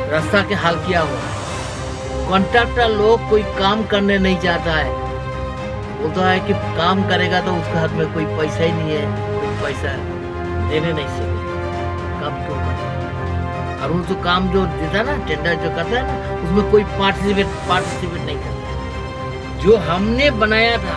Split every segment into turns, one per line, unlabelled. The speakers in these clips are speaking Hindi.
रास्ता के हाल किया हुआ है। कॉन्ट्रैक्टर लोग कोई काम करने नहीं चाहता है, बोलता है कि काम करेगा तो उसके हाथ में कोई पैसा ही नहीं है, कोई पैसा देने नहीं सके, काम क्यों करेगा। और वो जो काम जो देता है ना, टेंडर जो करता है ना, उसमें कोई पार्टिसिपेट नहीं करता। जो हमने बनाया था,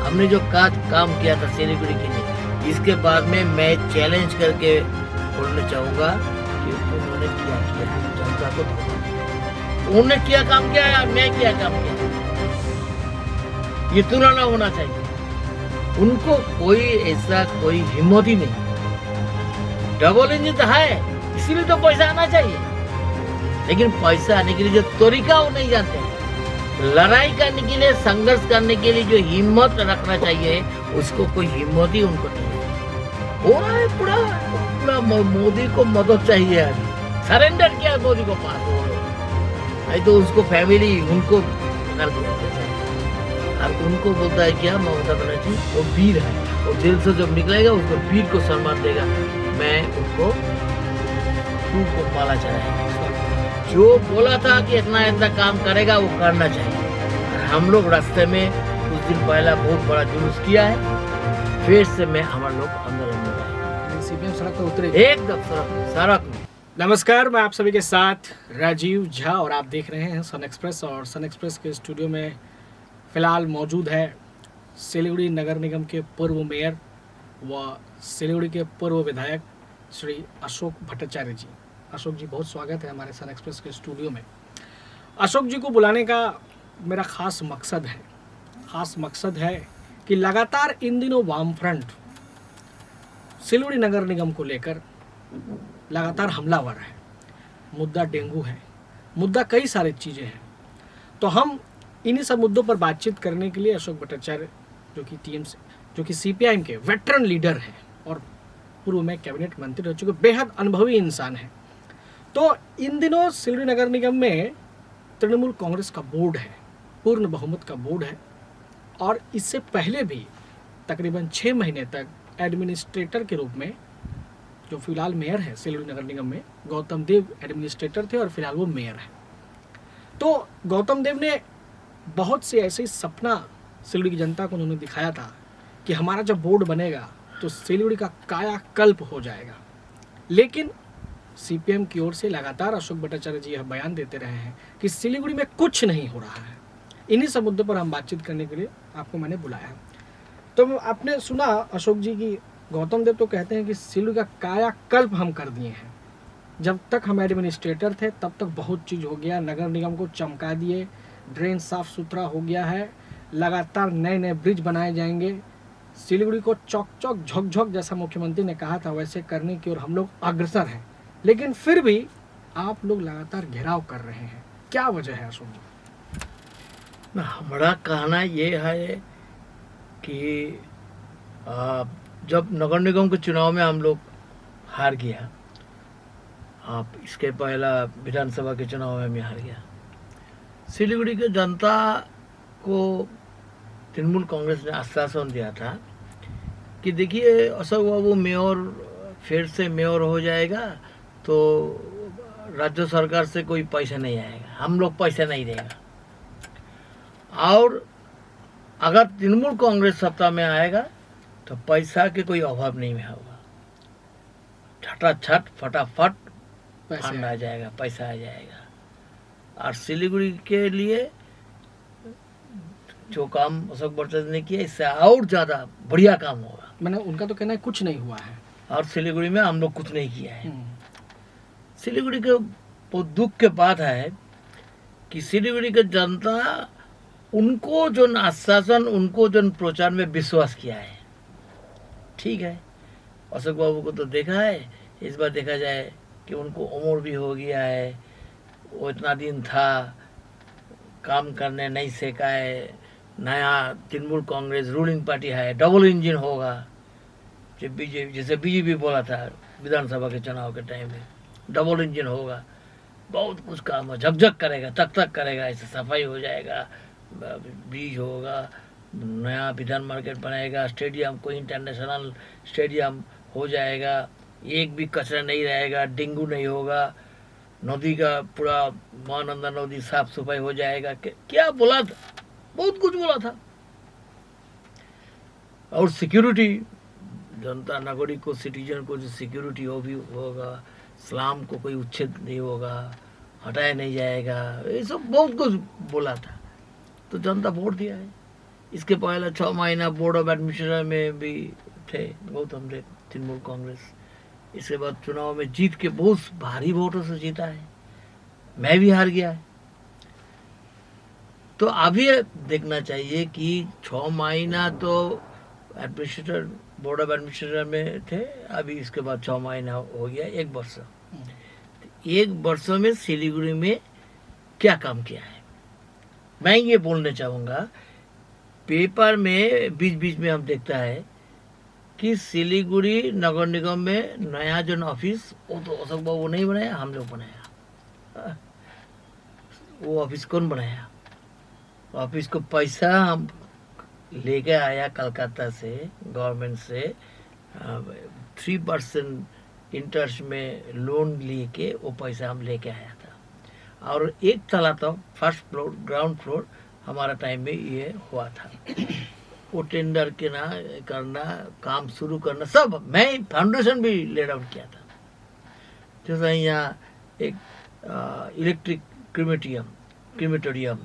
हमने जो काम किया था सिलीगुड़ी के लिए, इसके बाद में मैं चैलेंज करके बोलना चाहूँगा कि उन्होंने क्या किया है, जनता को धोखा दिया। उन्होंने क्या काम किया है, मैं क्या काम किया, ये तुलना होना चाहिए। उनको कोई ऐसा कोई हिम्मत ही नहीं। डबल इंजन तो है, इसीलिए तो पैसा आना चाहिए, लेकिन पैसा आने के लिए जो तरीका वो नहीं जानते हैं। लड़ाई करने के लिए, संघर्ष करने के लिए जो हिम्मत रखना चाहिए, उसको कोई हिम्मत ही उनको नहीं है। हो रहा है पूरा मोदी को मदद चाहिए, अभी सरेंडर किया मोदी को पास हो नहीं तो उसको फैमिली उनको कर दिया, और उनको बोलता है क्या ममता बनर्जी वो वीर है, वो जेल से जब निकलेगा उसको वीर को सम्मान देगा। मैं उनको फूल को माला चढ़ाएगा। जो बोला था कि इतना काम करेगा वो करना चाहिए। और हम लोग रास्ते में कुछ दिन पहला बहुत बड़ा जुलूस किया है, फिर से मैं हमारे लोग आंदोलन में गए,
सीपीएम सड़क पर उतरे
एकदम सड़क में।
नमस्कार, मैं आप सभी के साथ राजीव झा और आप देख रहे हैं सन एक्सप्रेस। और सन एक्सप्रेस के स्टूडियो में फ़िलहाल मौजूद है सिलीगुड़ी नगर निगम के पूर्व मेयर व सिलीगुड़ी के पूर्व विधायक श्री अशोक भट्टाचार्य जी। अशोक जी, बहुत स्वागत है हमारे सन एक्सप्रेस के स्टूडियो में। अशोक जी को बुलाने का मेरा ख़ास मकसद है कि लगातार इन दिनों वाम फ्रंट सिलीगुड़ी नगर निगम को लेकर लगातार हमलावर है। मुद्दा डेंगू है, मुद्दा कई सारी चीज़ें हैं। तो हम इन्हीं सब मुद्दों पर बातचीत करने के लिए अशोक भट्टाचार्य, जो कि सीपीआईएम के वेटरन लीडर हैं और पूर्व में कैबिनेट मंत्री रह चुके बेहद अनुभवी इंसान हैं। तो इन दिनों सिलीगुड़ी नगर निगम में तृणमूल कांग्रेस का बोर्ड है, पूर्ण बहुमत का बोर्ड है। और इससे पहले भी तकरीबन 6 महीने तक एडमिनिस्ट्रेटर के रूप में, जो फिलहाल मेयर है सिलीगुड़ी नगर निगम में, गौतम देव एडमिनिस्ट्रेटर थे और फिलहाल वो मेयर है। तो गौतम देव ने बहुत से ऐसे सपना सिलीगुड़ी की जनता को उन्होंने दिखाया था कि हमारा जब बोर्ड बनेगा तो सिलीगुड़ी का कायाकल्प हो जाएगा। लेकिन सीपीएम की ओर से लगातार अशोक भट्टाचार्य जी यह बयान देते रहे हैं कि सिलीगुड़ी में कुछ नहीं हो रहा है। इन्हीं सब मुद्दों पर हम बातचीत करने के लिए आपको मैंने बुलाया। तो आपने सुना अशोक जी की गौतम देव तो कहते हैं कि सिलीगुड़ी का कायाकल्प हम कर दिए हैं। जब तक हम एडमिनिस्ट्रेटर थे तब तक बहुत चीज़ हो गया, नगर निगम को चमका दिए, ड्रेन साफ सुथरा हो गया है, लगातार नए नए ब्रिज बनाए जाएंगे, सिलीगुड़ी को चौक चौक झोंक झोंक जैसा मुख्यमंत्री ने कहा था वैसे करने की ओर हम लोग अग्रसर हैं। लेकिन फिर भी आप लोग लगातार घेराव कर रहे हैं, क्या वजह है अशोक जी?
हमारा कहना ये है कि जब नगर निगम के चुनाव में हम लोग हार गया, आप इसके पहला विधानसभा के चुनाव में भी हार गया, सिलीगुड़ी के जनता को तृणमूल कांग्रेस ने आश्वासन दिया था कि देखिए अशोक बाबू मेयर फिर से मेयर हो जाएगा तो राज्य सरकार से कोई पैसा नहीं आएगा, हम लोग पैसा नहीं देगा, और अगर तृणमूल कांग्रेस सत्ता में आएगा तो पैसा के कोई अभाव नहीं होगा, छटाछट फटाफट फंड आ जाएगा, पैसा आ जाएगा। और सिलीगुड़ी के लिए जो काम अशोक भट्टाचार्य ने किया इससे और ज़्यादा बढ़िया काम होगा।
मैंने उनका तो कहना है कुछ नहीं हुआ है,
और सिलीगुड़ी में हम लोग कुछ नहीं किया है। सिलीगुड़ी के बहुत दुख के बात है कि सिलीगुड़ी के जनता उनको जो आश्वासन, उनको जो प्रचार में विश्वास किया है, ठीक है, अशोक बाबू को तो देखा है, इस बार देखा जाए कि उनको उम्र भी हो गया है, वो इतना दिन था, काम करने नहीं सीखा है। नया तृणमूल कांग्रेस रूलिंग पार्टी है, डबल इंजन होगा, जैसे बीजेपी बोला था विधानसभा के चुनाव के टाइम में, डबल इंजन होगा, बहुत कुछ काम है, झकझक करेगा, तक करेगा, ऐसे सफाई हो जाएगा, ब्रिज होगा, नया विधान मार्केट बनाएगा, स्टेडियम कोई इंटरनेशनल स्टेडियम हो जाएगा, एक भी कचरा नहीं रहेगा, डेंगू नहीं होगा, नदी का पूरा महानंदा नदी साफ सफाई हो जाएगा। क्या बोला था, बहुत कुछ बोला था। और सिक्योरिटी, जनता नागरिक को, सिटीजन को जो सिक्योरिटी हो भी होगा, इस्लाम को कोई उच्छेद नहीं होगा, हटाया नहीं जाएगा, ये सब बहुत कुछ बोला था। तो जनता वोट दिया है। इसके पहले 6 महीना बोर्ड ऑफ एडमिनिस्ट्रेशन में भी थे गौतम देव, तृणमूल कांग्रेस। इसके बाद चुनाव में जीत के बहुत भारी वोटों से जीता है, मैं भी हार गया है। तो अभी देखना चाहिए कि 6 महीना तो एडमिनिस्ट्रेटर, बोर्ड ऑफ एडमिनिस्ट्रेटर में थे, अभी इसके बाद 6 महीना हो गया, 1 वर्ष। 1 वर्ष में सिलीगुड़ी में क्या काम किया है, मैं ये बोलना चाहूँगा। पेपर में बीच बीच में हम देखता है कि सिलीगुड़ी नगर निगम में नया जो ऑफिस, वो तो अशोक बाबू नहीं बनाया, हम लोग बनाया। वो ऑफिस कौन बनाया? ऑफिस को पैसा हम लेके आया कलकत्ता से, गवर्नमेंट से 3% इंटरेस्ट में लोन लेके वो पैसा हम लेके आया था। और 1 तला तो फर्स्ट फ्लोर, ग्राउंड फ्लोर हमारा टाइम में ये हुआ था। वो टेंडर के ना करना, काम शुरू करना, सब मैं फाउंडेशन भी लेड आउट किया था। जैसे यहाँ एक electric crematorium,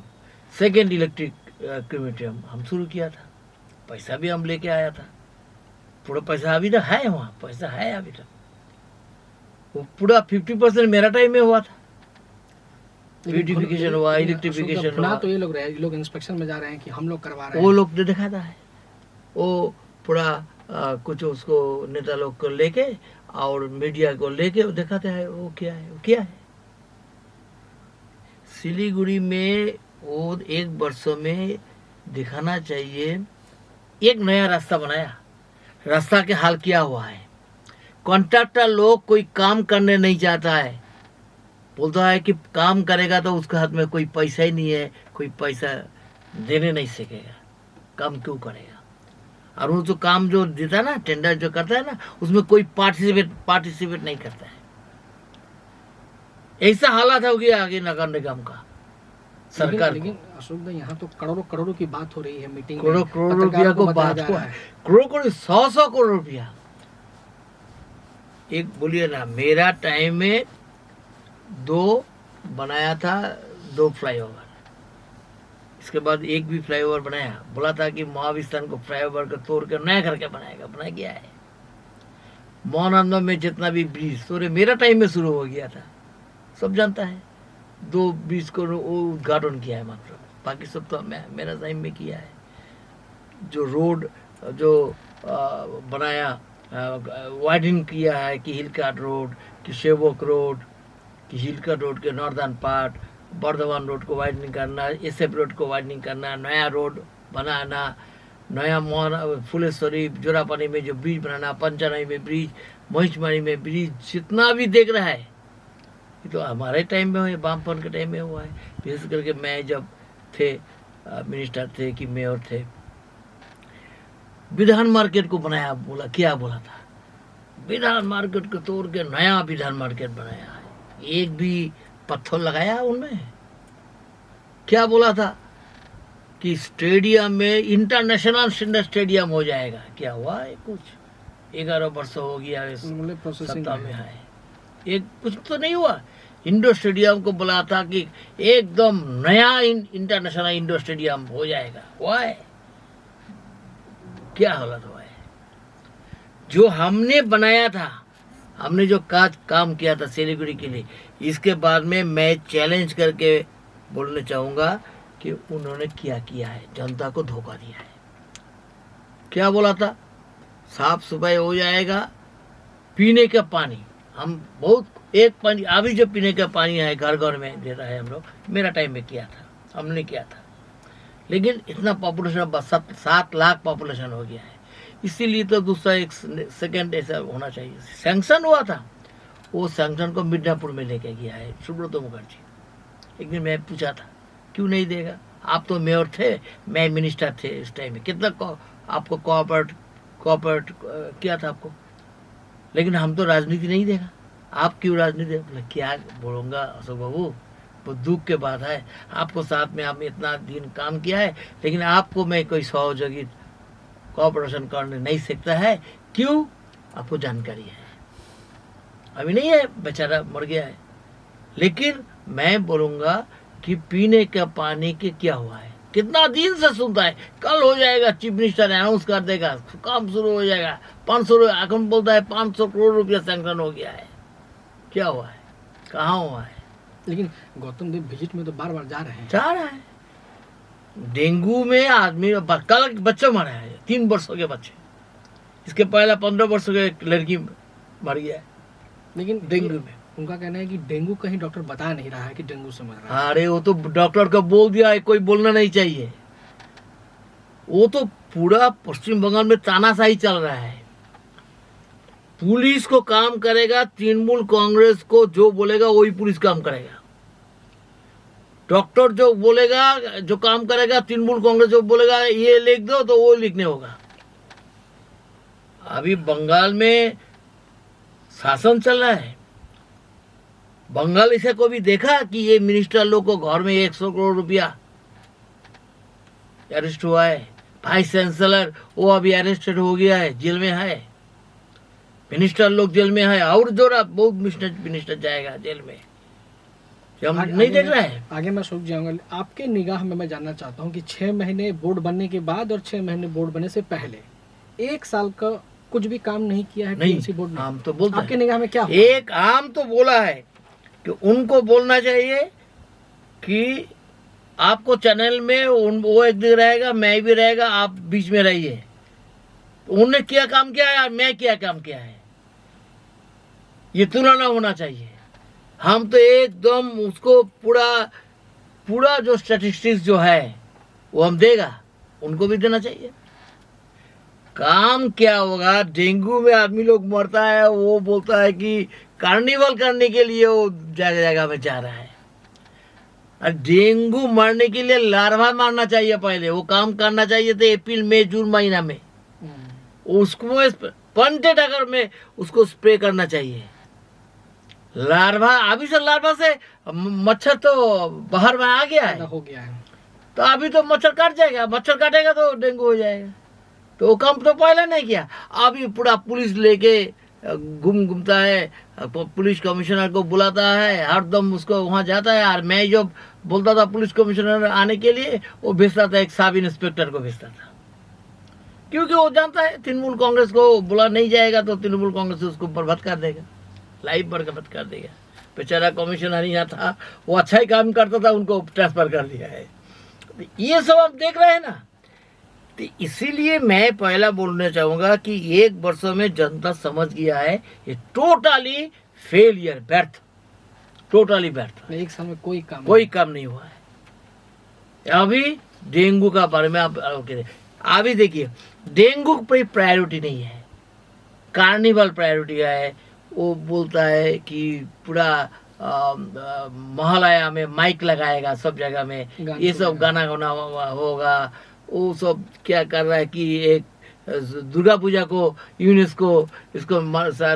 second electric crematorium हम शुरू किया था, पैसा भी हम लेके आया था। पूरा पैसा अभी तक है, वहाँ पैसा है अभी तक। वो पूरा 50% मेरा टाइम में हुआ था। ब्यूटिफिकेशन हुआ, इलेक्ट्रिफिकेशन हुआ।
तो ये लोग इंस्पेक्शन में जा रहे हैं कि हम लोग करवा रहे हैं,
वो लोग तो दिखाता है। वो पूरा कुछ उसको नेता लोग को लेके और मीडिया को लेके वो दिखाते हैं वो क्या है, वो क्या है। सिलीगुड़ी में वो 1 वर्ष में दिखाना चाहिए। एक नया रास्ता बनाया, रास्ता के हाल किया हुआ है। कॉन्ट्रैक्टर लोग कोई काम करने नहीं चाहता है, बोलता है कि काम करेगा तो उसके हाथ में कोई पैसा ही नहीं है, कोई पैसा देने नहीं सकेगा, काम क्यों करेगा। और वो जो काम जो देता है ना, टेंडर जो करता है ना, उसमें कोई पार्टिसिपेट नहीं करता है। ऐसा हालत हो गया आगे नगर निगम का, सरकार।
लेकिन अशोक भाई, यहाँ तो करोड़ों की बात हो रही है मीटिंग में,
करोड़ रुपया को बात हुआ है, करोड़ 100 करोड़ रुपया। एक बोलिए ना, मेरा टाइम में 2 बनाया था, 2 फ्लाईओवर। इसके बाद एक भी फ्लाईओवर बनाया, बोला था कि महाविस्थान को फ्लाईओवर को तोड़ कर नया करके बनाएगा, बना गया है। महानंदा में जितना भी ब्रिज तोड़े मेरा टाइम में शुरू हो गया था, सब जानता है। 2 ब्रिज को उद्घाटन किया है मात्र, बाकी सब तो मेरा टाइम में किया है। जो रोड जो बनाया, वाइडनिंग किया है, कि हिलकाट रोड, कि सेवक रोड, कि हिलकाट रोड के नॉर्दर्न पार्ट, बर्धमान रोड को वाइडनिंग करना, एसएफ रोड को वाइडनिंग करना, नया रोड बनाना, नया फुलेश्वरी जोरापानी में जो ब्रिज बनाना, पंचानई में ब्रिज, महिषमारी में ब्रिज, जितना भी देख रहा है ये तो हमारे टाइम में हुआ, वामपन के टाइम में हुआ है। विशेष करके मैं जब थे मिनिस्टर थे कि मेयर थे, विधान मार्केट को बनाया, बोला क्या बोला था, विधान मार्केट को तोड़ के नया विधान मार्केट बनाया है। एक भी पत्थर लगाया उनमें? क्या बोला था कि स्टेडियम में इंटरनेशनल स्टेडियम हो जाएगा, क्या हुआ है? कुछ 11 वर्ष हो गया इस सत्ता में है, एक कुछ तो नहीं हुआ। इंडोर स्टेडियम को बोला था कि एकदम नया इंटरनेशनल इंडोर स्टेडियम हो जाएगा, हुआ है? क्या हालत हुआ है? जो हमने बनाया था, हमने जो काम किया था सिलीगुड़ी के लिए, इसके बाद में मैं चैलेंज करके बोलना चाहूँगा कि उन्होंने क्या किया है, जनता को धोखा दिया है। क्या बोला था? साफ सफाई हो जाएगा, पीने का पानी हम बहुत, एक पानी अभी जो पीने का पानी है घर घर में दे रहा है हम लोग, मेरा टाइम में किया था, हमने किया था। लेकिन इतना पॉपुलेशन 7 लाख पॉपुलेशन हो गया है, इसीलिए तो दूसरा एक सेकंड ऐसा होना चाहिए। सैंक्शन हुआ था, वो सैंक्शन को मिदनापुर में लेके गया है सुब्रत मुखर्जी। एक दिन मैं पूछा था क्यों नहीं देगा, आप तो मेयर थे, मैं मिनिस्टर थे इस टाइम में, कितना आपको कोऑपरेट किया था आपको, लेकिन हम तो राजनीति नहीं देगा, आप क्यों राजनीति? बोले क्या बोलूँगा अशोक बाबू, वो दुख के बात है, आपको साथ में आपने इतना दिन काम किया है, लेकिन आपको मैं कोई सहयोगी कॉपरेशन करने नहीं सकता है। क्यों? आपको जानकारी है, अभी नहीं है, बेचारा मर गया है। लेकिन मैं बोलूँगा कि पीने का पानी के क्या हुआ है, कितना दिन से सुनता है, कल हो जाएगा, चीफ मिनिस्टर अनाउंस कर देगा, काम शुरू हो जाएगा, 500 अकाउंट बोलता है 500 करोड़ रुपया सैंक्शन हो गया है। क्या हुआ है, कहाँ हुआ है?
लेकिन गौतम देव विजिट में तो बार बार जा रहा है।
डेंगू में आदमी, कल बच्चा मरा है, 3 वर्षों के बच्चे, इसके पहले 15 वर्षों के लड़की मर गया है
लेकिन
डेंगू में।
उनका कहना है कि डेंगू कहीं डॉक्टर बता नहीं रहा है कि डेंगू से मर रहा है।
अरे वो तो डॉक्टर को बोल दिया है, कोई बोलना नहीं चाहिए। वो तो पूरा पश्चिम बंगाल में तानाशाही चल रहा है। पुलिस को काम करेगा, तृणमूल कांग्रेस को जो बोलेगा वही पुलिस काम करेगा। डॉक्टर जो बोलेगा, जो काम करेगा, तृणमूल कांग्रेस जो बोलेगा ये लिख दो तो वो लिखने होगा। अभी बंगाल में शासन चल रहा है। बंगाल इसे को भी देखा कि ये मिनिस्टर लोग को घर में 100 करोड़ रुपया अरेस्ट हुआ है। वाइस चांसलर वो अभी अरेस्टेड हो गया है, जेल में है। मिनिस्टर लोग जेल में है, और जोरा बहुत मिनिस्टर जाएगा जेल में, हम नहीं देख रहे हैं।
आगे मैं सोच जाऊंगा। आपके निगाह में मैं जानना चाहता हूँ कि 6 महीने बोर्ड बनने के बाद और 6 महीने बोर्ड बनने से पहले 1 साल का कुछ भी काम नहीं किया है टीएमसी बोर्ड ने।
आम तो बोलता
आपके निगाह में क्या हुआ?
एक आम तो बोला है कि उनको बोलना चाहिए कि आपको चैनल में वो एक दिन रहेगा, मैं भी रहेगा, आप बीच में रहिए। तो उन्होंने क्या काम किया है, मैं क्या काम किया है, ये तुलना होना चाहिए। हम तो एकदम उसको पूरा जो स्टैटिस्टिक्स जो है वो हम देगा, उनको भी देना चाहिए। काम क्या होगा, डेंगू में आदमी लोग मरता है, वो बोलता है कि कार्निवल करने के लिए वो जगह जगह में जा रहा है। और डेंगू मरने के लिए लार्वा मारना चाहिए, पहले वो काम करना चाहिए था अप्रैल मई जून महीना में। उसको पंटेड अगर में उसको स्प्रे करना चाहिए। लार्वा अभी से लार्वा से मच्छर तो बाहर में आ गया है,
हो गया है,
तो अभी तो मच्छर काट जाएगा, मच्छर काटेगा तो डेंगू हो जाएगा। तो वो काम तो पहले नहीं किया। अभी पूरा पुलिस लेके घूमता है, पुलिस कमिश्नर को बुलाता है, हरदम उसको वहाँ जाता है। और मैं जो बोलता था पुलिस कमिश्नर आने के लिए, वो भेजता था एक सब इंस्पेक्टर को भेजता था, क्योंकि वो जानता है तृणमूल कांग्रेस को बुला नहीं जाएगा तो तृणमूल कांग्रेस उसको बर्बाद कर देगा, लाइव बर्बाद कर देगा। बेचारा कमिश्नर यहाँ था, वो अच्छा ही काम करता था, उनको ट्रांसफर कर दिया है। ये सब आप देख रहे हैं ना। तो इसीलिए मैं पहला बोलना चाहूँगा कि 1 वर्षों में जनता समझ गया है ये टोटली फेलियर, व्यर्थ, टोटली व्यर्थ।
1 साल में कोई काम
नहीं हुआ है। अभी डेंगू का बारे में आप अभी देखिए, डेंगू पर प्रायोरिटी नहीं है, कार्निवल प्रायोरिटी है। वो बोलता है कि पूरा महालया में माइक लगाएगा सब जगह में, ये सब गाना होगा। वो सब क्या कर रहा है कि एक दुर्गा पूजा को यूनेस्को इसको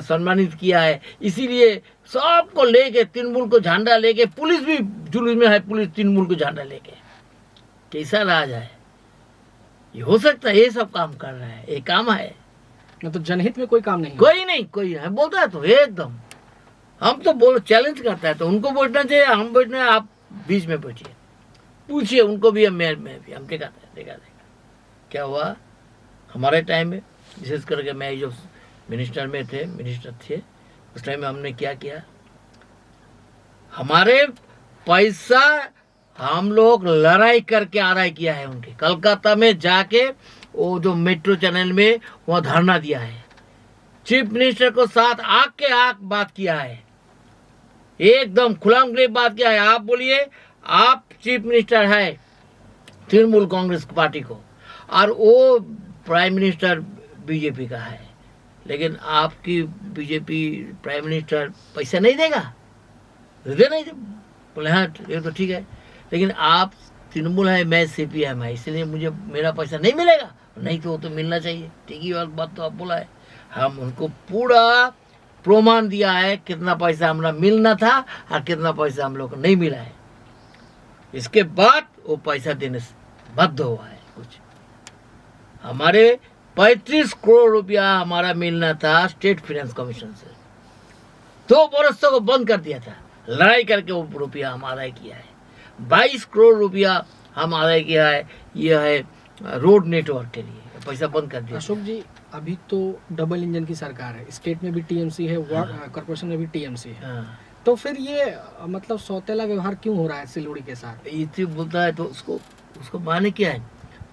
सम्मानित किया है, इसीलिए सबको लेके तृणमूल को झंडा लेके, पुलिस भी जुलूस में है, पुलिस तृणमूल को झंडा लेके। कैसा राज है ये? हो सकता है ये सब काम कर रहा है, ये काम है
ना। तो जनहित में कोई काम नहीं,
कोई है बोलता है तो एकदम हम तो बोल चैलेंज करता है, तो उनको बैठना चाहिए, हम बैठना है, आप बीच में बैठिए, पूछिए उनको भी, मैं भी, हम देखा क्या हुआ हमारे टाइम में। विशेष करके मैं जो मिनिस्टर थे उस टाइम में हमने क्या किया, हमारे पैसा हम लोग लड़ाई करके आदाय किया है उनके। कलकत्ता में जाके वो जो मेट्रो चैनल में वहाँ धरना दिया है, चीफ मिनिस्टर को साथ आग के आग बात किया है, एकदम खुलामखुली बात किया है। आप बोलिए, आप चीफ मिनिस्टर है तृणमूल कांग्रेस पार्टी को, और वो प्राइम मिनिस्टर बीजेपी का है, लेकिन आपकी बीजेपी प्राइम मिनिस्टर पैसा नहीं देगा, नहीं दे। बोले हाँ ये तो ठीक है, लेकिन आप तृणमूल है, मैं CPM है, इसलिए मुझे मेरा पैसा नहीं मिलेगा। नहीं तो वो तो मिलना चाहिए, ठीक ही बात तो आप बोला है। हम उनको पूरा प्रमाण दिया है कितना पैसा हमारा मिलना था और कितना पैसा हम लोग को नहीं मिला है। इसके बाद वो पैसा देने से बाध्य हुआ है। कुछ हमारे 35 करोड़ रुपया हमारा मिलना था स्टेट फाइनेंस कमीशन से, 2 बरस तक वो बंद कर दिया था। लड़ाई करके वो रुपया हम आदाय किया है। 22 करोड़ रुपया हम आदाय किया है। यह है रोड नेटवर्क के लिए, पैसा बंद कर दिया।
अशोक जी, अभी तो डबल इंजन की सरकार है, स्टेट में भी टीएमसी है, कॉर्पोरेशन में भी टीएमसी है।
हाँ।
तो फिर ये मतलब सौतेला व्यवहार क्यों हो रहा है सिलीगुड़ी के साथ?
इति बोलता है तो उसको माने क्या है,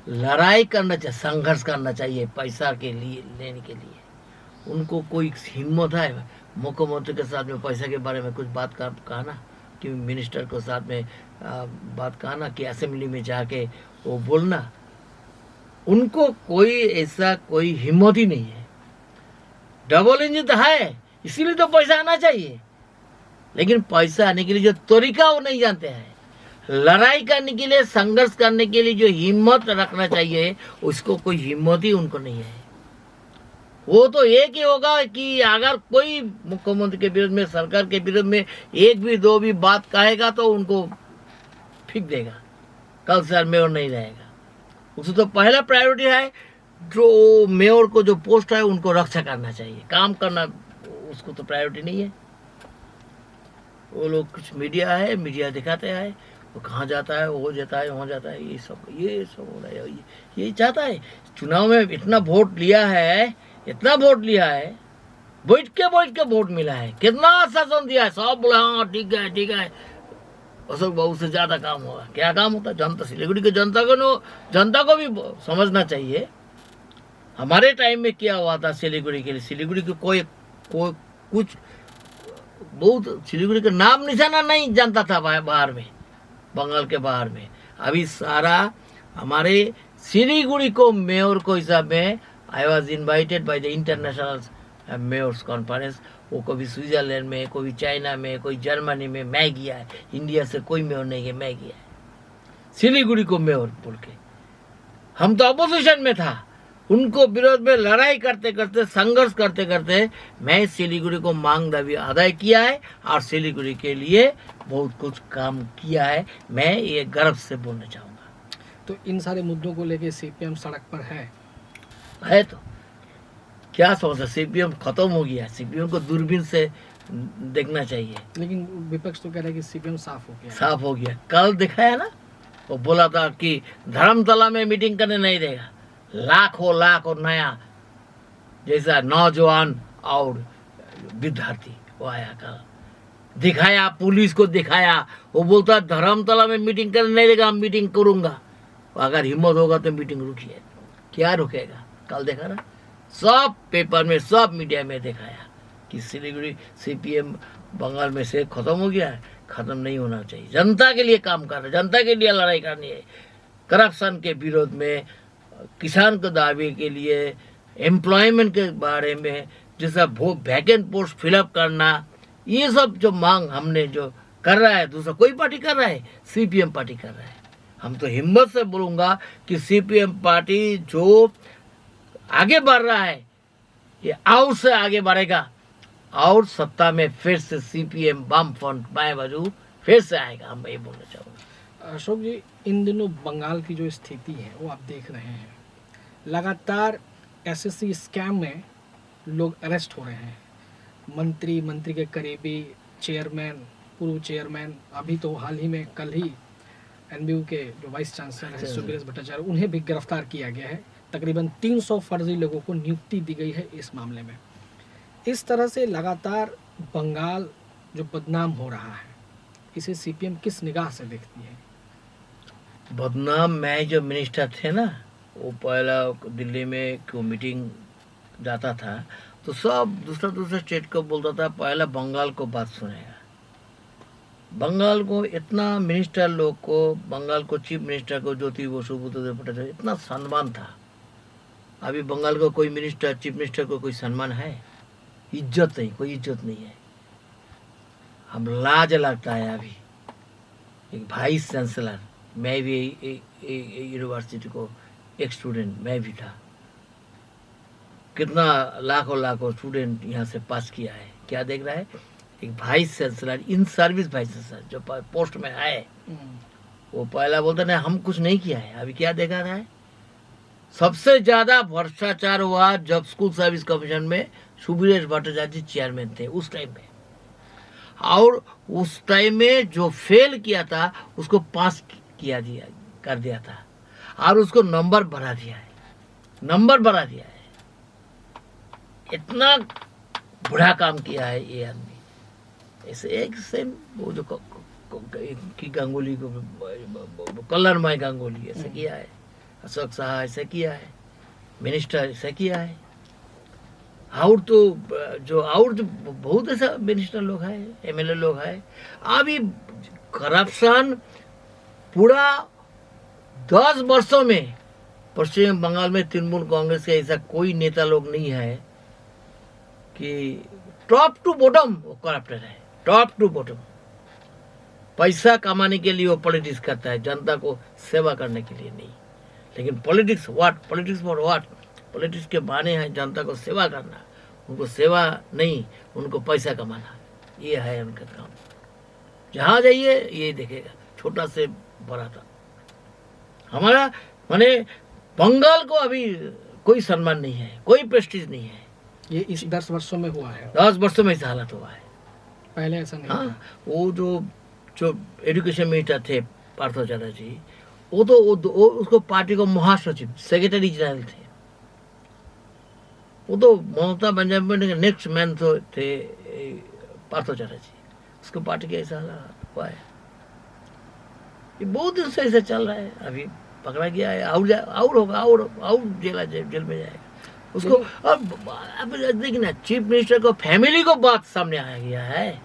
लड़ाई करना चाहिए, संघर्ष करना चाहिए पैसा के लिए लेने के लिए। उनको कोई हिम्मत है मुख्यमंत्री के साथ में पैसा के बारे में कुछ बात कहा ना, कि मिनिस्टर के साथ में बात कहा ना, कि असेंबली में जाके वो बोलना। उनको कोई ऐसा कोई हिम्मत ही नहीं है। डबल इंजन तो है, इसीलिए तो पैसा आना चाहिए, लेकिन पैसा आने के लिए जो तरीका वो नहीं जानते हैं। लड़ाई करने के लिए, संघर्ष करने के लिए जो हिम्मत रखना चाहिए, उसको कोई हिम्मत ही उनको नहीं है। वो तो एक ही होगा कि अगर कोई मुख्यमंत्री के विरुद्ध में, सरकार के विरुद्ध में एक भी दो भी बात कहेगा तो उनको फेंक देगा, कल से मेयर नहीं रहेगा। उसको तो पहला प्रायोरिटी है, जो मेयर को जो पोस्ट है उनको रक्षा करना चाहिए, काम करना उसको तो प्रायोरिटी नहीं है। वो लोग कुछ मीडिया है, मीडिया दिखाते हैं, वो कहाँ जाता है, वो जाता है, वहाँ जाता है, ये सब हो रहा है। ये चाहता है। चुनाव में इतना वोट लिया है, इतना वोट लिया है, बैठ के वोट मिला है, कितना आश्वासन दिया है, सब बोला हाँ ठीक है, अशोक बाबू से ज्यादा काम होगा। क्या काम होता है? जनता, सिलीगुड़ी के जनता को भी समझना चाहिए। हमारे टाइम में क्या हुआ था सिलीगुड़ी के लिए। सिलीगुड़ी के कोई कुछ बहुत सिलीगुड़ी का नाम निशाना नहीं जानता था बाहर में, बंगाल के बाहर में। अभी सारा हमारे सिलीगुड़ी को मेयर को हिसाब में, I was invited by the international mayors conference. वो कभी स्विट्जरलैंड में, कोई चाइना में, कोई जर्मनी में मैं गया है। इंडिया से कोई मेयर नहीं गया, मैं गया है सिलीगुड़ी को मेयर बोल के। हम तो अपोजिशन में था, उनको विरोध में लड़ाई करते करते, संघर्ष करते करते मैं सिलीगुड़ी को मांग दावी अदा किया है और सिलीगुड़ी के लिए बहुत कुछ काम किया है। मैं ये गर्व से बोलना चाहूँगा।
तो इन सारे मुद्दों को लेके सीपीएम सड़क पर है
तो क्या समझता, सीपीएम खत्म हो गया। सीपीएम को दूरबीन से देखना चाहिए।
लेकिन विपक्ष तो कह रहा है कि सीपीएम साफ हो गया।
साफ हो गया। कल दिखाया ना, वो बोला था कि धर्मतला में मीटिंग करने नहीं देगा। लाख और नया जैसा नौजवान और विद्यार्थी वो आया, कल दिखाया, पुलिस को दिखाया। वो बोलता धर्मतला में मीटिंग करने नहीं देगा, हम मीटिंग करूंगा। अगर हिम्मत होगा तो मीटिंग रुकिए। क्या रुकेगा? कल देखा ना, सब पेपर में, सब मीडिया में दिखाया कि सिलीगुड़ी सीपीएम बंगाल में से खत्म हो गया है। खत्म नहीं होना चाहिए। जनता के लिए काम कर रहे, जनता के लिए लड़ाई करनी है। करप्शन के विरोध में, किसान के दावे के लिए, एम्प्लॉयमेंट के बारे में, जैसा वैकेंट पोस्ट फिलअप करना, ये सब जो मांग हमने जो कर रहा है, दूसरा कोई पार्टी कर रहा है, सीपीएम पार्टी कर रहा है। हम तो हिम्मत से बोलूँगा कि सीपीएम पार्टी जो आगे बढ़ रहा है, ये और से आगे बढ़ेगा और सत्ता में फिर से सीपीएम वामफ्रंट बाएं बाजू फिर से आएगा। हम ये बोलना चाहूँगा।
अशोक जी, इन दिनों बंगाल की जो स्थिति है वो आप देख रहे हैं, लगातार एसएससी स्कैम में लोग अरेस्ट हो रहे हैं। मंत्री के करीबी, चेयरमैन, पूर्व चेयरमैन, अभी तो हाल ही में कल ही एनबीयू के जो वाइस चांसलर हैं सुब्रत भट्टाचार्य, उन्हें भी गिरफ्तार किया गया है। तकरीबन 300 फर्जी लोगों को नियुक्ति दी गई है इस मामले में। इस तरह से लगातार बंगाल जो बदनाम हो रहा है, इसे सीपीएम किस निगाह से देखती है?
बदनाम, मैं जो मिनिस्टर थे ना, वो पहला दिल्ली में क्यों मीटिंग जाता था तो सब दूसरा स्टेट को बोलता था पहला बंगाल को बात सुनेगा। बंगाल को इतना मिनिस्टर लोग को, बंगाल को चीफ मिनिस्टर को ज्योति बसु बुद्धदेव भट्टाचार्य इतना सम्मान था। अभी बंगाल को कोई मिनिस्टर, चीफ मिनिस्टर को कोई सम्मान है? इज्जत नहीं, कोई इज्जत नहीं है। हम लाज लगता है। अभी एक वाइस चांसलर, मैं भी यूनिवर्सिटी को एक स्टूडेंट मैं भी था। कितना लाखों स्टूडेंट यहाँ से पास किया है। क्या देख रहा है, एक vice chancellor, in service vice chancellor जो पोस्ट में है, वो पहला बोलता नहीं हम कुछ नहीं किया है। अभी क्या देखा रहा है, सबसे ज्यादा भ्रष्टाचार हुआ जब स्कूल सर्विस कमीशन में सुबीरेश भट्टाचार्य जी चेयरमैन थे उस टाइम में, और उस टाइम में जो फेल किया था उसको पास कर दिया था, और उसको नंबर बढ़ा दिया है। इतना बुरा काम किया है ये आदमी। ऐसे एक सेम वो जो की गांगुली को, कल्याणमय गांगुली ऐसे किया है, अशोक शाह ऐसे किया है, मिनिस्टर ऐसे किया है, और जो बहुत ऐसा मिनिस्टर लोग हैं, एमएलए लोग हैं। अभी करप्शन पूरा 10 वर्षों में पश्चिम बंगाल में तृणमूल कांग्रेस का ऐसा कोई नेता लोग नहीं है कि टॉप टू बॉटम वो करप्टेड है, टॉप टू बॉटम। पैसा कमाने के लिए वो पॉलिटिक्स करता है, जनता को सेवा करने के लिए नहीं। लेकिन पॉलिटिक्स फॉर व्हाट? पॉलिटिक्स के माने हैं जनता को सेवा करना, उनको सेवा नहीं, उनको पैसा कमाना, ये है उनका काम। जहाँ जाइए यही देखेगा, छोटा से बड़ा था। हमारा माने बंगाल को अभी कोई सम्मान नहीं है, कोई प्रेस्टीज नहीं है।
ये इस 10 वर्षों में हुआ है,
10 वर्षों में इस हालत हुआ है,
पहले ऐसा नहीं था।
हाँ, वो जो एजुकेशन मिनिस्टर थे पार्थ चैटर्जी, वो उसको पार्टी को महासचिव, सेक्रेटरी जनरल थे। वो तो ममता बनर्जी के नेक्स्ट मैन तो थे पार्थ चैटर्जी, उसको पार्टी का ऐसा हुआ है। ये बहुत दिन से ऐसा चल रहा है। अभी पकड़ा गया है, और होगा, और जेल में जाएगा उसको। अब देखिए ना, चीफ मिनिस्टर को फैमिली को बात सामने आया गया है।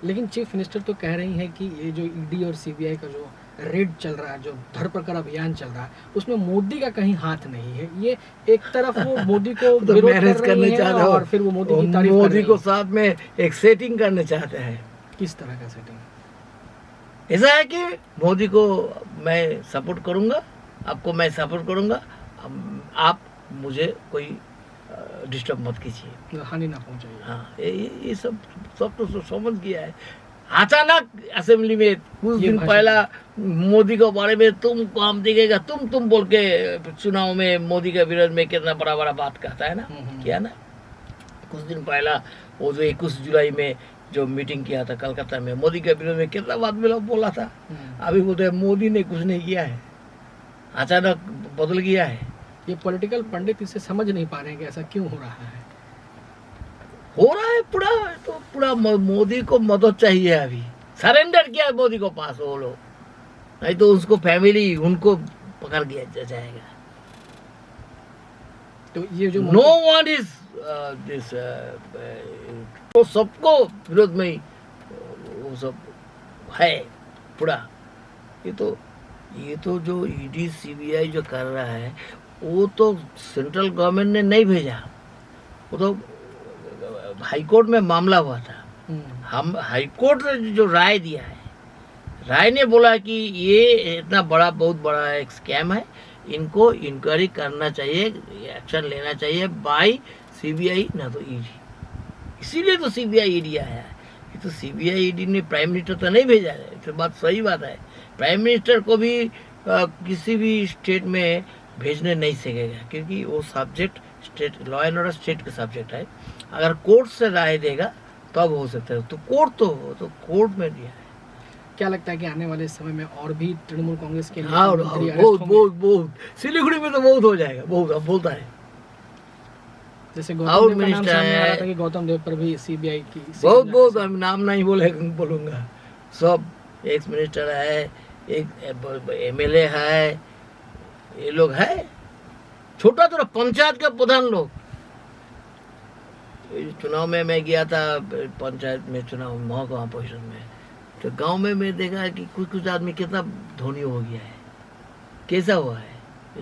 लेकिन चीफ मिनिस्टर तो कह रही हैं कि ये जो ईडी और सीबीआई का जो रेड चल रहा है, जो धरपकड़ अभियान चल रहा है, उसमें मोदी का कहीं हाथ नहीं है। ये एक तरफ वो मोदी को
तो
विरोध
मैनेज
कर रही हैं और फिर वो मोदी की तारीफ कर
मोदी
रही
को
हैं।
साथ में एक सेटिंग करना चाहते हैं।
किस तरह का सेटिंग?
ऐसा है कि मोदी को मैं सपोर्ट करूंगा, आपको मैं सपोर्ट करूंगा, आप मुझे कोई डिस्टर्ब मत कीजिए,
हानि ना पहुंचाइए।
हाँ, ये सब तो समझ गया है। अचानक असेंबली में कुछ दिन पहला मोदी के बारे में तुम काम दिखेगा, तुम बोल के चुनाव में मोदी के विरोध में कितना बड़ा बात कहता है ना, किया ना। कुछ दिन पहला वो जो 21 जुलाई में जो मीटिंग किया था कलकत्ता में, मोदी के विरोध में कितना बात बोला था। अभी बोलते हैं मोदी ने कुछ नहीं किया है, अचानक बदल गया है।
ये पॉलिटिकल पंडित इसे समझ नहीं पा रहे हैं कि ऐसा क्यों हो रहा है।
पूरा मोदी को मदद चाहिए। अभी सरेंडर किया है मोदी को पास वो लोग, नहीं तो उसको फैमिली उनको पकड़ गया जाएगा।
तो ये जो
नो वन इज दिस, तो सबको विरोध में ही वो सब है पूरा। ये तो जो ईडी सीबीआई जो कर रहा है, वो तो सेंट्रल गवर्नमेंट ने नहीं भेजा, वो तो हाई कोर्ट में मामला हुआ था। हम हाई कोर्ट ने जो राय दिया है, राय ने बोला कि ये इतना बहुत बड़ा एक स्कैम है, इनको इंक्वायरी करना चाहिए, एक्शन लेना चाहिए बाय सीबीआई ना तो ईडी। इसीलिए तो सीबीआई ईडी आया है। ये तो सीबीआई ईडी ने प्राइम मिनिस्टर तो नहीं भेजा है, तो बात सही बात है। प्राइम मिनिस्टर को भी किसी भी स्टेट में भेजने नहीं सकेगा, क्योंकि वो subject state law and order state का सब्जेक्ट है। अगर कोर्ट से राय देगा तब हो सकता है, तो कोर्ट में दिया है।
क्या लगता है कि आने वाले समय में और भी तृणमूल कांग्रेस के
हाँ, बहुत सिलीगुड़ी में तो बहुत हो जाएगा, बहुत अब बोलता है।
जैसे गौतम देव का नाम सामने आ रहा था कि गौतम देव पर भी सीबीआई की
बहुत हम नाम नहीं बोलूंगा। सब एक्स मिनिस्टर है, एक एमएलए है, ये लोग है, छोटा पंचायत के प्रधान लोग। चुनाव में मैं गया था, पंचायत में चुनाव महकुमा परिषद में, तो गांव में मैं देखा है कि कुछ आदमी कितना धोनी हो गया है, कैसा हुआ है।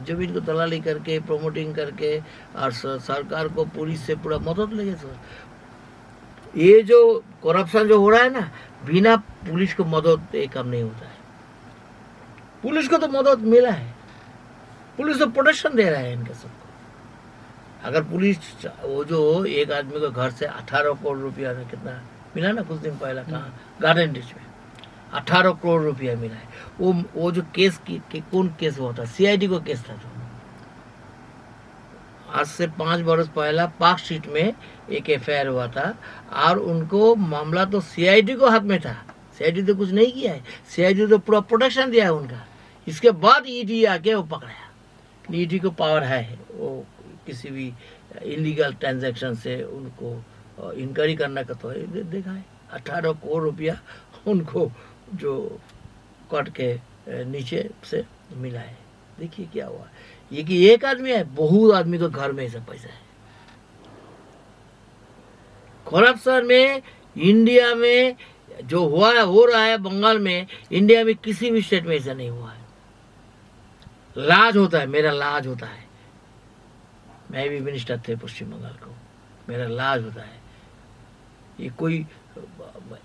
जमीन को दलाली करके, प्रमोटिंग करके, और सरकार को पुलिस से पूरा मदद लगे। तो ये जो करप्शन जो हो रहा है ना, बिना पुलिस को मदद ये काम नहीं होता है। पुलिस को तो मदद मिला है, पुलिस तो प्रोटेक्शन दे रहा है इनके सबको। अगर पुलिस वो जो एक आदमी को घर से 18 करोड़ रुपया कितना मिला ना कुछ दिन पहले, कहाँ गार्डन डिच में 18 करोड़ रुपया मिला है। वो जो केस की कौन केस हुआ था, सीआईडी को केस था। जो आज से 5 बरस पहला पार्क स्ट्रीट में एक एफआईआर हुआ था और उनको मामला तो सीआईडी को हाथ में था। सीआईडी तो कुछ नहीं किया है, सीआईडी तो पूरा प्रोटेक्शन दिया है उनका। इसके बाद ईडी आके वो पकड़ाया। ईडी को पावर है, वो किसी भी इलीगल ट्रांजैक्शन से उनको इंक्वायरी करने का तो देखा है। 18 करोड़ रुपया उनको जो कट के नीचे से मिला है। देखिए क्या हुआ, ये कि एक आदमी है, बहुत आदमी को घर में ऐसा पैसा है। करप्शन में इंडिया में जो हुआ है, हो रहा है बंगाल में, इंडिया में किसी भी स्टेट में ऐसा नहीं हुआ है। लाज होता है, मेरा लाज होता है। मैं भी मिनिस्टर थे पश्चिम बंगाल को, मेरा लाज होता है। ये कोई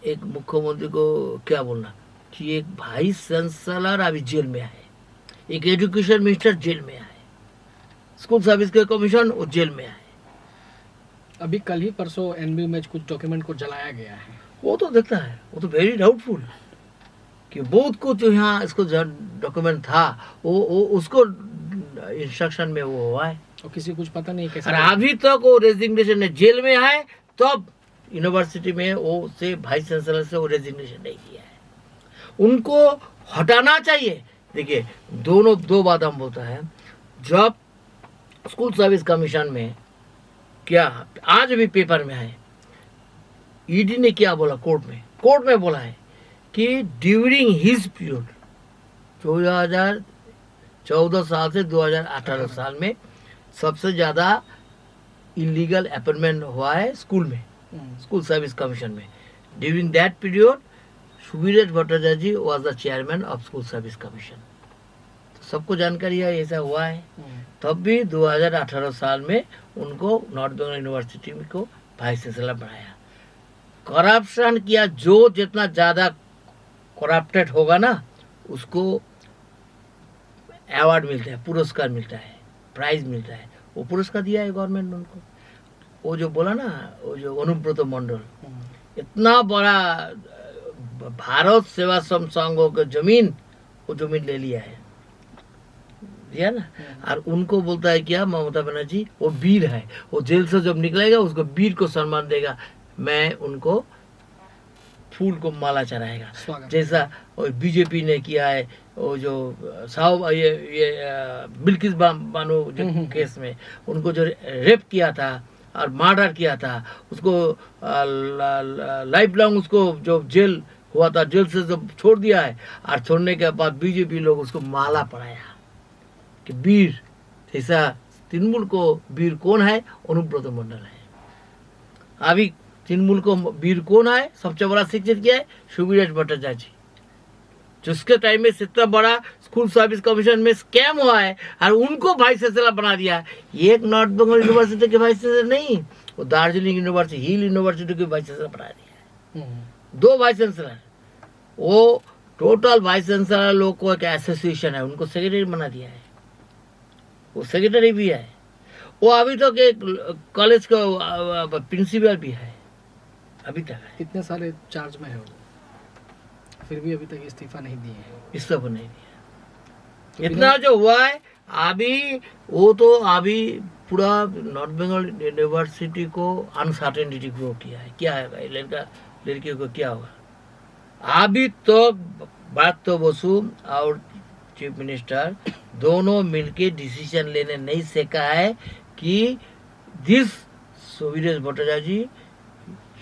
एक मुख्यमंत्री को क्या बोलना कि एक वाइस चांसलर अभी जेल में आए, एक एजुकेशन मिनिस्टर जेल में आए, स्कूल सर्विस के कमीशन वो जेल में आए।
अभी कल ही परसों एनबी में कुछ डॉक्यूमेंट को जलाया गया है।
वो तो देखता है, वो तो वेरी डाउटफुल कि बहुत कुछ जो यहाँ इसको डॉक्यूमेंट था वो उसको इंस्ट्रक्शन में वो हुआ है
और किसी कुछ पता नहीं कैसे।
और अभी तक वो रेजिग्नेशन ने जेल में है, तब यूनिवर्सिटी में वो से वाइस चांसलर से वो रेजिग्नेशन नहीं किया है। उनको हटाना चाहिए। देखिए दो बात हम बोलता है, जब स्कूल सर्विस कमीशन में क्या आज भी पेपर में है, ईडी ने क्या बोला कोर्ट में बोला है कि ड्यूरिंग हिज पीरियड 2014 साल से 2018 साल में सबसे ज़्यादा इलीगल अपॉइंटमेंट हुआ है स्कूल में, स्कूल सर्विस कमीशन में। During that period Subiresh Bhattacharya ji was the chairman of school service commission. तो सबको जानकारी है ऐसा हुआ है। तब भी 2018 साल में उनको नॉर्थ बंगाल यूनिवर्सिटी को वाइस चांसलर बनाया। करप्शन किया, जो जितना ज़्यादा करप्टेड होगा ना उसको अवार्ड मिलता है, पुरस्कार मिलता है, प्राइज मिलता है। वो पुरस्कार दिया है गवर्नमेंट ने उनको। वो जो बोला ना, वो जो अनुब्रत मंडल इतना बड़ा भारत सेवा संघों का जमीन, वो जमीन ले लिया है, दिया ना। और उनको बोलता है क्या ममता बनर्जी, वो वीर है, वो जेल से जब निकलेगा उसको वीर को सम्मान देगा। मैं उनको फूल को माला चढ़ाएगा, जैसा बीजेपी ने किया है। वो जो साहब ये बिल्किस बानो जो केस में उनको जो रेप किया था और मर्डर किया था, उसको लाइफ लॉन्ग उसको जो जेल हुआ था, जेल से जब छोड़ दिया है, और छोड़ने के बाद बीजेपी लोग उसको माला पढ़ाया कि वीर। ऐसा तृणमूल को वीर कौन है? अनुब्रत मंडल है। अभी तृणमूल को वीर कौन है? सबसे बड़ा शिक्षित क्या है? सुबीरेश भट्टाचार्य जी, जिसके टाइम में इतना बड़ा स्कूल सर्विस कमीशन में स्कैम हुआ है और उनको वाइस चांसलर बना दिया है। एक नॉर्थ बंगाल यूनिवर्सिटी के वाइस चांसलर नहीं, वो दार्जिलिंग यूनिवर्सिटी, हिल यूनिवर्सिटी के वाइस चांसलर बना दिया है। 2 वाइस चांसलर। वो टोटल वाइस चांसलर लोग को एक एसोसिएशन है, उनको सेक्रेटरी बना दिया है। वो सेक्रेटरी भी है, वो अभी तक एक कॉलेज का प्रिंसिपल भी है अभी तक है।
इतने सारे चार्ज में है वो, फिर भी अभी तक इस्तीफा नहीं दिए हैं।
इस्तीफा नहीं दिया। इतना जो हुआ है अभी, वो तो अभी पूरा नॉर्थ बंगाल यूनिवर्सिटी को अनसर्टेनिटी ग्रो किया है। क्या है भाई, लड़कियों को क्या होगा? अभी तो बात तो बसु और चीफ मिनिस्टर दोनों मिलके डिसीजन लेने नहीं सीखा है कि this Subiresh Bhattacharya ji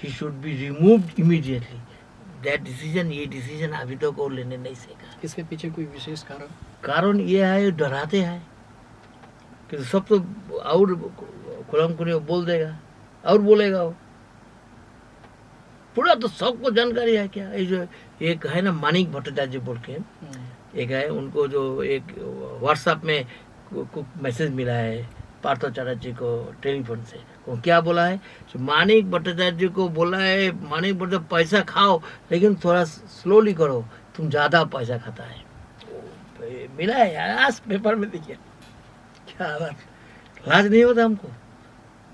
he should be removed immediately. That decision, ये डिसीजन अभी तक वो लेने नहीं सीखा।
इसके पीछे कोई विशेष
कारण ये है, डराते हैं कि सब तो और खुलम खुली बोल देगा और बोलेगा वो पूरा। तो सबको जानकारी है क्या। ये जो एक है ना मानिक भट्टाचार्य बोल के एक है, उनको जो एक व्हाट्सएप में मैसेज मिला है पार्थ चटर्जी को टेलीफोन से, वो क्या बोला है? तो मानिक भट्टाचार्य को बोला है, मानिक भट्टाचार्य पैसा खाओ लेकिन थोड़ा स्लोली करो, तुम ज़्यादा पैसा खाता है। मिला है यार, आज पेपर में देखिए क्या बात। लाज नहीं होता हमको?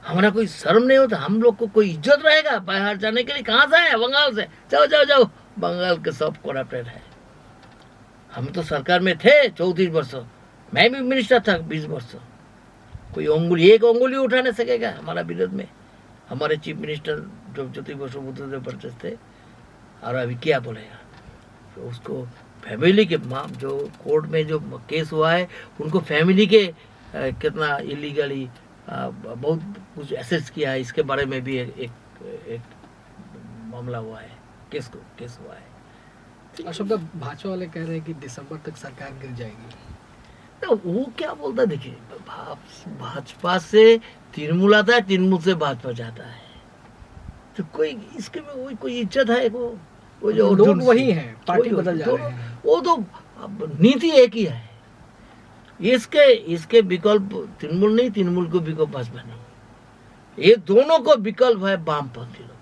हमारा कोई शर्म नहीं होता? हम लोग को कोई इज्जत रहेगा बाहर जाने के लिए? कहाँ से आए? बंगाल से। जाओ जाओ जाओ, बंगाल के सब करप्टेड है। हम तो सरकार में थे 34 वर्ष, मैं भी मिनिस्टर था 20 वर्ष। कोई एक उंगली उठा नहीं सकेगा हमारा विरोध में। हमारे चीफ मिनिस्टर जो ज्योति बसु बुद्धदेव भट्टाचार्य थे, और अभी क्या बोलेगा? तो उसको फैमिली के जो कोर्ट में जो केस हुआ है, उनको फैमिली के कितना इलीगली बहुत कुछ एसेस किया है, इसके बारे में भी एक मामला हुआ है, केस हुआ है।
अशोक साहब, भाजपा वाले कह रहे हैं कि दिसंबर तक सरकार गिर जाएगी।
तो वो क्या बोलता है? देखिए, भाजपा से तृणमूल आता है, तृणमूल से भाजपा जाता है, तो कोई इसके में कोई इज्जत है? वो जो
लोग वही हैं, पार्टी बदल जा रहे हैं।
वो तो नीति एक ही है। इसके विकल्प तृणमूल नहीं, तृणमूल को विकल्प भाजपा नहीं। ये दोनों को विकल्प है वामपंथी लोग।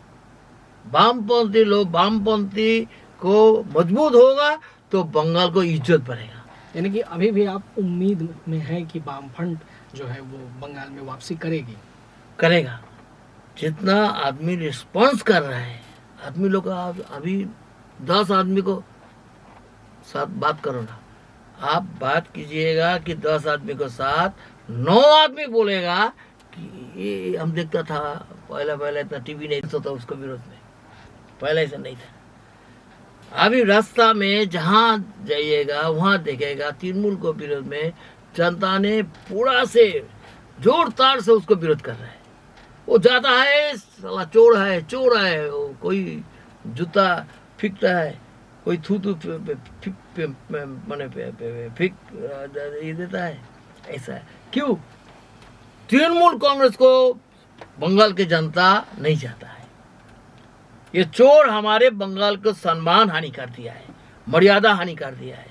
वामपंथी को मजबूत होगा तो बंगाल को इज्जत बढ़ेगा।
यानी कि अभी भी आप उम्मीद में है कि वामफ्रंट जो है वो बंगाल में वापसी करेगा।
जितना आदमी रिस्पॉन्स कर रहा है, आदमी लोग अभी 10 आदमी को साथ बात करो ना, आप बात कीजिएगा कि 10 आदमी को साथ 9 आदमी बोलेगा कि ये हम देखता था पहले इतना टीवी नहीं होता उसको विरोध में, पहले ऐसा नहीं था। अभी रास्ता में जहाँ जाइएगा वहाँ देखेगा तृणमूल को विरोध में जनता ने पूरा से जोर तार से उसको विरोध कर रहा है। वो जाता है, साला चोर है, कोई जूता फेंकता है, कोई थू माने फेंक ये देता है। ऐसा है क्यों? तृणमूल कांग्रेस को बंगाल की जनता नहीं चाहता है। ये चोर हमारे बंगाल को सम्मान हानि कर दिया है, मर्यादा हानि कर दिया है।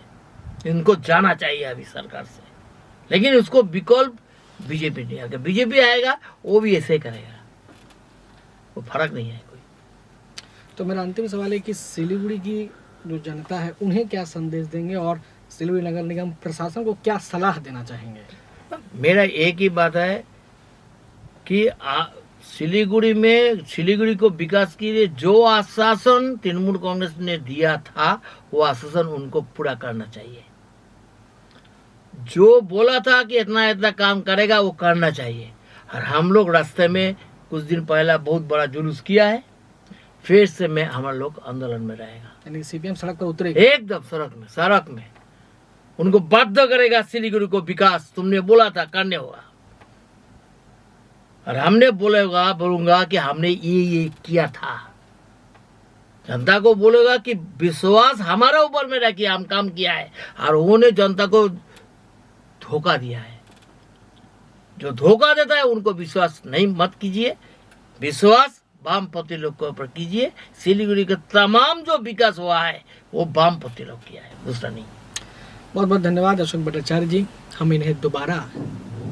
इनको जाना चाहिए अभी सरकार से, लेकिन उसको विकल्प बीजेपी नहीं आएगा। बीजेपी आएगा वो भी ऐसे करेगा, वो फर्क नहीं है कोई।
तो मेरा अंतिम सवाल है कि सिलीगुड़ी की जो जनता है उन्हें क्या संदेश देंगे और सिलीगुड़ी नगर निगम प्रशासन को क्या सलाह देना चाहेंगे?
मेरा एक ही बात है कि सिलीगुड़ी को विकास के लिए जो आश्वासन तृणमूल कांग्रेस ने दिया था, वो आश्वासन उनको पूरा करना चाहिए। जो बोला था कि इतना काम करेगा वो करना चाहिए। और हम लोग रास्ते में कुछ दिन पहले बहुत बड़ा जुलूस किया है, फिर से मैं हमारे लोग आंदोलन में रहेगा।
यानी सीपीएम सड़क पर उतरेगी
एकदम सड़क में उनको बाध्य करेगा। सिलीगुड़ी को विकास तुमने बोला था, करने होगा। और हमने बोलूंगा कि हमने ये किया था। जनता को बोलेगा कि विश्वास हमारा ऊपर में रह कि हम काम किया है, और उन्होंने जनता को धोखा दिया है। जो धोखा देता है उनको विश्वास नहीं मत कीजिए, विश्वास वामपंथी लोग के ऊपर कीजिए। सिलीगुड़ी का तमाम जो विकास हुआ है वो वामपंथी लोग किया है, दूसरा नहीं।
बहुत बहुत धन्यवाद अशोक भट्टाचार्य जी। हम इन्हें दोबारा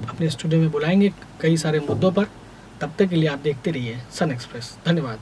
अपने स्टूडियो में बुलाएंगे कई सारे मुद्दों पर। तब तक के लिए आप देखते रहिए सन एक्सप्रेस। धन्यवाद।